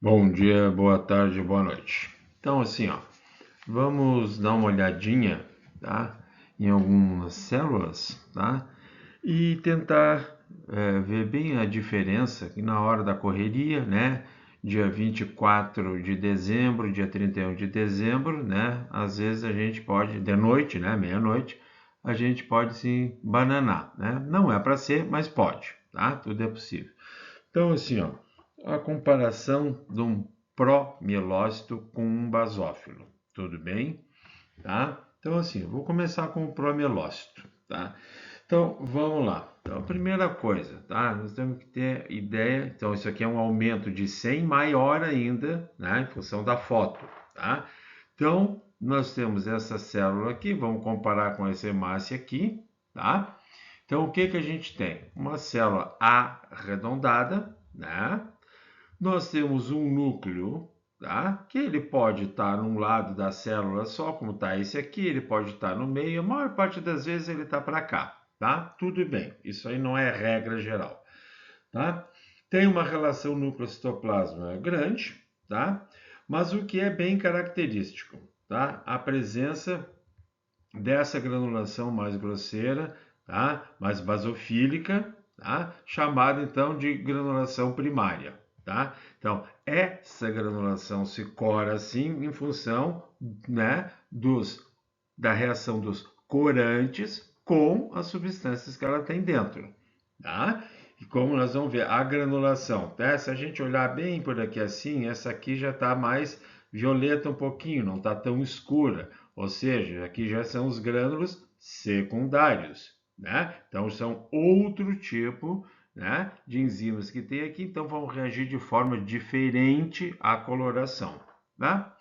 Bom dia, boa tarde, boa noite. Então, assim, ó, vamos dar uma olhadinha, tá, em algumas células, tá, e tentar ver bem a diferença que na hora da correria, né, dia 24 de dezembro, dia 31 de dezembro, né, às vezes a gente pode, de noite, né, meia-noite, a gente pode se bananar, né, não é para ser, mas pode, tá, tudo é possível. Então, assim, ó, a comparação de um promielócito com um basófilo, tudo bem? Tá? Então, assim, eu vou começar com o promielócito, tá? Então, vamos lá. Então, a primeira coisa, tá? Nós temos que ter ideia. Então, isso aqui é um aumento de 100 maior ainda, né? Em função da foto, tá? Então, nós temos essa célula aqui, vamos comparar com essa hemácia aqui, tá? Então, o que que a gente tem? Uma célula arredondada, né? Nós temos um núcleo, tá? Que ele pode estar num lado da célula só, como está esse aqui, ele pode estar no meio, a maior parte das vezes ele está para cá, tá? Tudo bem, isso aí não é regra geral, tá? Tem uma relação núcleo-citoplasma grande, tá? Mas o que é bem característico, tá? A presença dessa granulação mais grosseira, tá? Mais basofílica, tá? Chamada então de granulação primária, tá? Então, essa granulação se cora assim em função, né, da reação dos corantes com as substâncias que ela tem dentro, tá? E como nós vamos ver, a granulação, tá? Se a gente olhar bem por aqui assim, essa aqui já está mais violeta um pouquinho, não está tão escura. Ou seja, aqui já são os grânulos secundários, né? Então são outro tipo, né, de enzimas que tem aqui, então vão reagir de forma diferente à coloração, tá?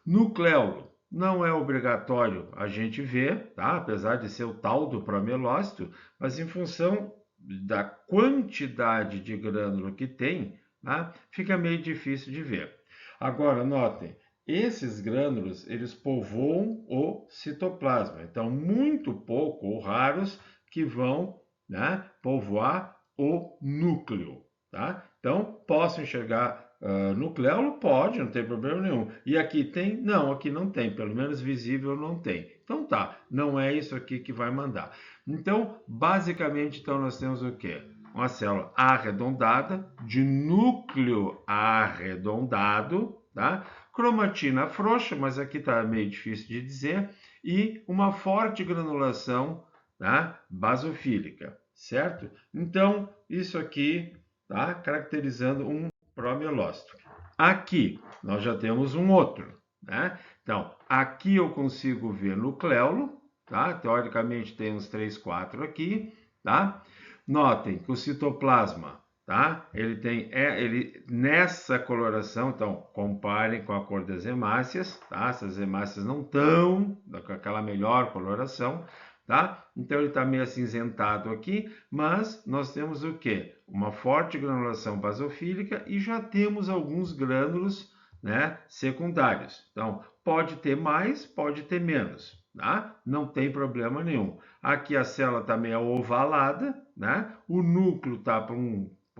Nucleolo não é obrigatório a gente ver, tá? Apesar de ser o tal do promelócito, mas em função da quantidade de grânulo que tem, tá? Fica meio difícil de ver. Agora, notem, esses grânulos, eles povoam o citoplasma. Então, muito pouco ou raros que vão, né, povoar o núcleo, tá? Então, posso enxergar nucleolo? Pode, não tem problema nenhum. E aqui tem? Não, aqui não tem, pelo menos visível não tem. Então tá, não é isso aqui que vai mandar. Então, basicamente, então nós temos o quê? Uma célula arredondada, de núcleo arredondado, tá? Cromatina frouxa, mas aqui está meio difícil de dizer, e uma forte granulação, tá? Basofílica, certo? Então, isso aqui, tá? Caracterizando um promielócito. Aqui, nós já temos um outro, né? Então, aqui eu consigo ver nucleolo, tá? Teoricamente tem uns 3, 4 aqui, tá? Notem que o citoplasma, tá? Ele tem ele nessa coloração, então comparem com a cor das hemácias, tá? Essas hemácias não estão com aquela melhor coloração, tá? Então ele está meio acinzentado aqui, mas nós temos o quê? Uma forte granulação basofílica e já temos alguns grânulos, né, secundários. Então pode ter mais, pode ter menos, tá? Não tem problema nenhum. Aqui a célula está meio ovalada, né? O núcleo está para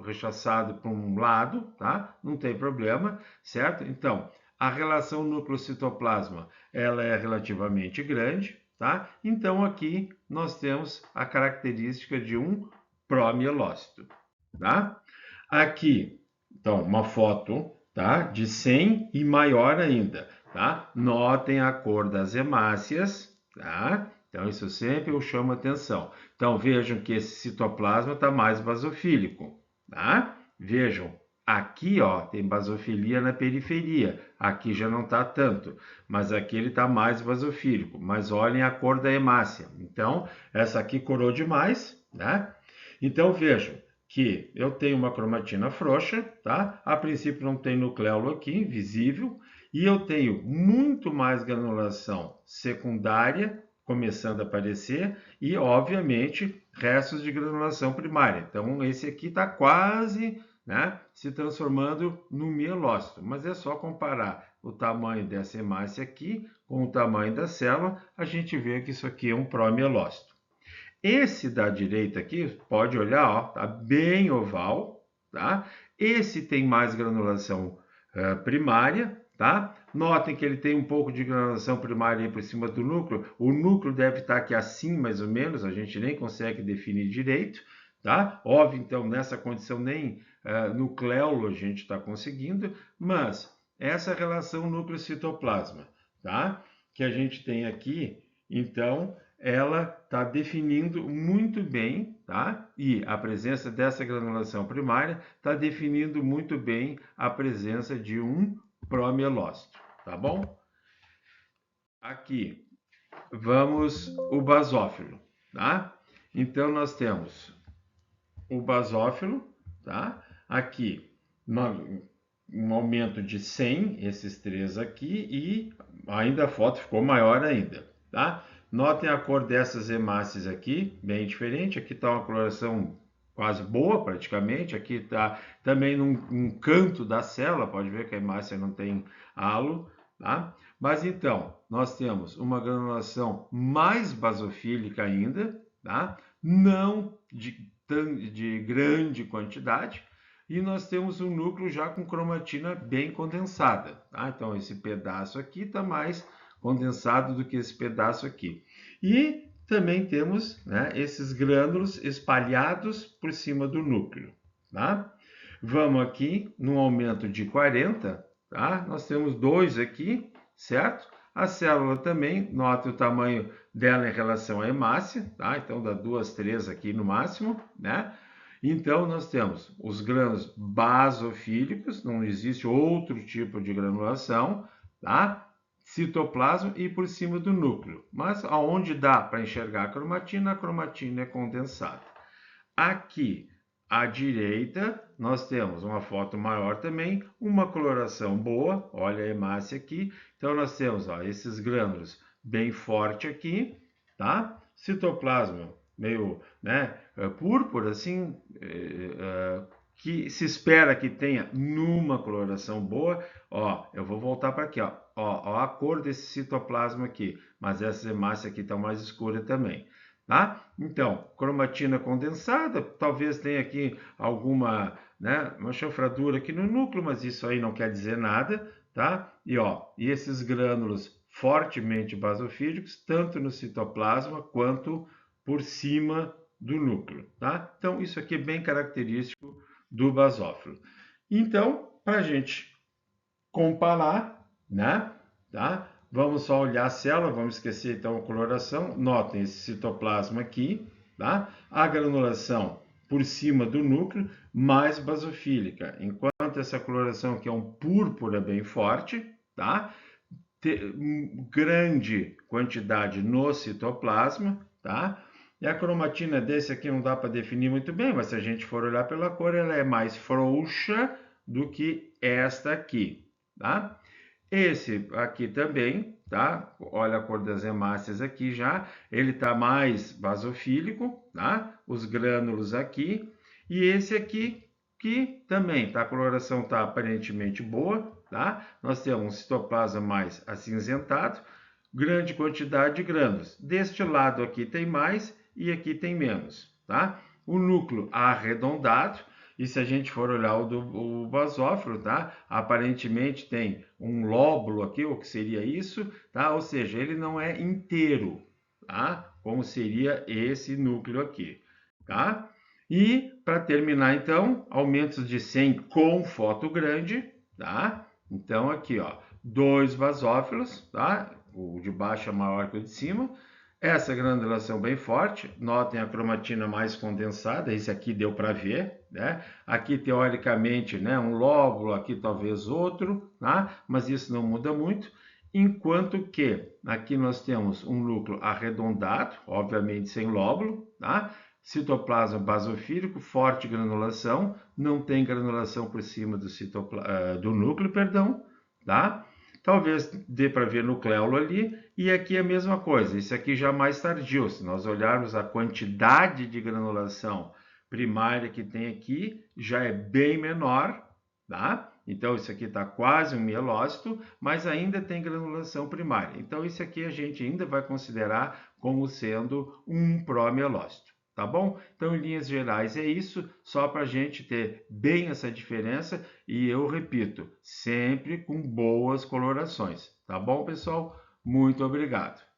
rechaçado para um lado, tá? Não tem problema, certo? Então, a relação núcleo-citoplasma, ela é relativamente grande, tá? Então, aqui nós temos a característica de um promielócito, tá? Aqui, então, uma foto, tá? De 100 e maior ainda, tá? Notem a cor das hemácias, tá? Então, isso sempre eu chamo atenção. Então, vejam que esse citoplasma está mais basofílico, tá? Vejam, aqui, ó, tem basofilia na periferia. Aqui já não está tanto, mas aqui ele está mais basofílico. Mas olhem a cor da hemácia. Então, essa aqui corou demais, né? Então, vejam que eu tenho uma cromatina frouxa, tá? A princípio não tem nucleolo aqui, visível, e eu tenho muito mais granulação secundária começando a aparecer e, obviamente, restos de granulação primária. Então, esse aqui está quase, né, se transformando no mielócito, mas é só comparar o tamanho dessa hemácia aqui com o tamanho da célula, a gente vê que isso aqui é um promielócito. Esse da direita aqui, pode olhar, ó, tá bem oval, tá? Esse tem mais granulação primária, tá? Notem que ele tem um pouco de granulação primária aí por cima do núcleo. O núcleo deve estar aqui assim, mais ou menos, a gente nem consegue definir direito, tá? Óbvio, então, nessa condição nem nucleolo a gente está conseguindo, mas essa relação núcleo-citoplasma, tá? Que a gente tem aqui, então, ela está definindo muito bem, tá? E a presença dessa granulação primária está definindo muito bem a presença de um promielócito, tá bom? Aqui, vamos o basófilo, tá? Então, nós temos o basófilo, tá? Aqui, um aumento de 100, esses três aqui, e ainda a foto ficou maior ainda, tá? Notem a cor dessas hemácias aqui, bem diferente. Aqui está uma coloração quase boa, praticamente. Aqui está também num canto da célula, pode ver que a hemácia não tem halo, tá? Mas então, nós temos uma granulação mais basofílica ainda, tá? Não de grande quantidade, e nós temos um núcleo já com cromatina bem condensada, tá? Então, esse pedaço aqui está mais condensado do que esse pedaço aqui. E também temos, né, esses grânulos espalhados por cima do núcleo, tá? Vamos aqui no aumento de 40, tá? Nós temos dois aqui, certo? A célula também, note o tamanho dela em relação à hemácia, tá? Então dá 2, 3 aqui no máximo, né? Então nós temos os grânulos basofílicos, não existe outro tipo de granulação, tá? Citoplasma e por cima do núcleo. Mas aonde dá para enxergar a cromatina é condensada. Aqui à direita, nós temos uma foto maior também, uma coloração boa, olha a hemácia aqui. Então, nós temos esses grânulos bem forte aqui, tá? Citoplasma meio, né, púrpura, assim, que se espera que tenha numa coloração boa. Ó, eu vou voltar para aqui, ó, a cor desse citoplasma aqui, mas essa hemácia aqui está mais escura também. Tá? Então, cromatina condensada, talvez tenha aqui alguma, né, uma chanfradura aqui no núcleo, mas isso aí não quer dizer nada, tá? E esses grânulos fortemente basofílicos, tanto no citoplasma quanto por cima do núcleo, tá? Então, isso aqui é bem característico do basófilo. Então, para a gente comparar, né, tá? Vamos só olhar a célula, vamos esquecer então a coloração. Notem esse citoplasma aqui, tá? A granulação por cima do núcleo, mais basofílica, enquanto essa coloração aqui é um púrpura bem forte, tá? Grande quantidade no citoplasma, tá? E a cromatina desse aqui não dá para definir muito bem, mas se a gente for olhar pela cor, ela é mais frouxa do que esta aqui, tá? Esse aqui também, tá? Olha a cor das hemácias aqui já. Ele está mais basofílico, tá? Os grânulos aqui. E esse aqui, que também, tá? A coloração está aparentemente boa, tá? Nós temos um citoplasma mais acinzentado, grande quantidade de grânulos. Deste lado aqui tem mais e aqui tem menos, tá? O núcleo arredondado. E se a gente for olhar o basófilo, tá? Aparentemente tem um lóbulo aqui, o que seria isso, tá? Ou seja, ele não é inteiro, tá? Como seria esse núcleo aqui, tá? E para terminar, então, aumentos de 100 com foto grande, tá? Então aqui, ó, dois basófilos, tá? O de baixo é maior que o de cima. Essa granulação bem forte, notem a cromatina mais condensada, esse aqui deu para ver, né? Aqui teoricamente, né, um lóbulo, aqui talvez outro, tá? Mas isso não muda muito. Enquanto que aqui nós temos um núcleo arredondado, obviamente sem lóbulo, tá? Citoplasma basofílico, forte granulação, não tem granulação por cima do núcleo, perdão, tá? Talvez dê para ver nucleolo ali, e aqui a mesma coisa, isso aqui já mais tardio, se nós olharmos a quantidade de granulação primária que tem aqui, já é bem menor, tá? Então isso aqui está quase um mielócito, mas ainda tem granulação primária. Então isso aqui a gente ainda vai considerar como sendo um promielócito. tá bom? Então, em linhas gerais é isso, só para a gente ter bem essa diferença e eu repito, sempre com boas colorações, tá bom, pessoal? Muito obrigado.